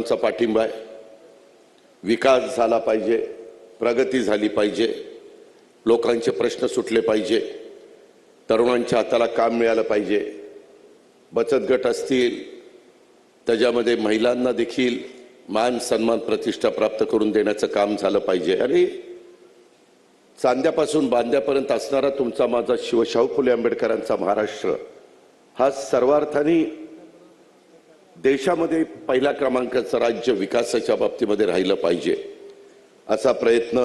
आमचा पाठिंबा आहे। विकास झाला पाहिजे, प्रगती झाली पाहिजे, लोकांचे प्रश्न सुटले पाहिजे, तरुणांच्या हाताला काम मिळालं पाहिजे, बचत गट असतील त्याच्यामध्ये महिलांना देखील मान सन्मान प्रतिष्ठा प्राप्त करून देण्याचं काम झालं पाहिजे। आणि चांद्यापासून बांद्यापर्यंत असणारा तुमचा माझा शिवशाहू फुले आंबेडकरांचा महाराष्ट्र हा सर्वार्थाने देशामध्ये पहिल्या क्रमांकाचं राज्य विकासाच्या बाबतीमध्ये राहिलं पाहिजे असा प्रयत्न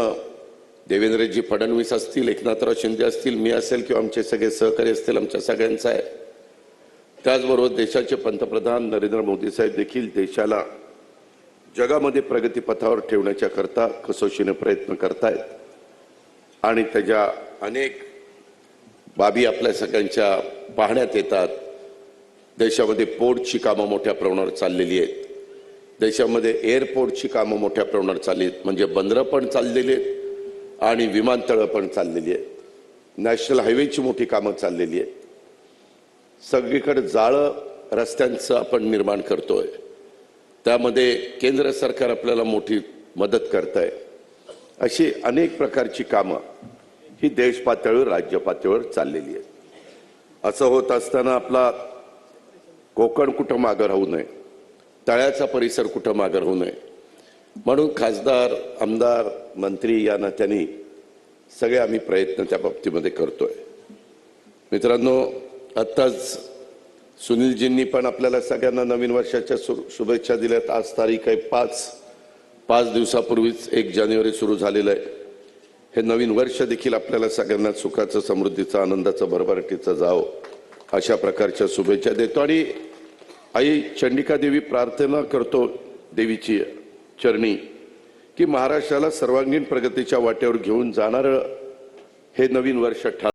देवेंद्रजी फडणवीस असतील, एकनाथराव शिंदे असतील, मी असेल किंवा आमचे सगळे सहकारी असतील, आमच्या सगळ्यांचा आहे। त्याचबरोबर देशाचे पंतप्रधान नरेंद्र मोदी साहेब देखील देशाला जगामध्ये प्रगतीपथावर ठेवण्याच्या करता कसोशीने प्रयत्न करतायत आणि त्याच्या अनेक बाबी आपल्या सगळ्यांच्या पाहण्यात येतात। देशामध्ये पोर्टची कामं मोठ्या प्रमाणावर चाललेली आहेत, देशामध्ये एअरपोर्टची कामं मोठ्या प्रमाणावर चालली आहेत, म्हणजे बंदरं पण चाललेली आहेत आणि विमानतळं पण चाललेली आहेत, नॅशनल हायवेची मोठी कामं चाललेली आहेत, सगळीकडे जाळं रस्त्यांचं आपण निर्माण करतोय, त्यामध्ये केंद्र सरकार आपल्याला मोठी मदत करतंय। अशी अनेक प्रकारची कामं ही देश पातळीवर राज्य पातळीवर चाललेली आहेत। असं होत असताना आपला कोकण कुठं मागं राहू नये, तळ्याचा परिसर कुठं मागं राहू नये, म्हणून खासदार, आमदार, मंत्री या नात्याने सगळे आम्ही प्रयत्न त्या बाबतीमध्ये करतोय। मित्रांनो, आत्ताच सुनीलजींनी पण आपल्याला सगळ्यांना नवीन वर्षाच्या शुभेच्छा दिल्यात। आज तारीख आहे 5 दिवसापूर्वीच 1 जानेवारी सुरू झालेलं आहे। हे नवीन वर्ष देखील आपल्याला सगळ्यांना सुखाचं, समृद्धीचं, आनंदाचं, भरभराटीचं जावं अशा प्रकारच्या शुभेच्छा देतो। आणि आई चंडिका देवी प्रार्थना करतो देवीची चरणी की महाराष्ट्राला सर्वांगीण प्रगतीच्या वाटेवर घेऊन जाणारं हे नवीन वर्ष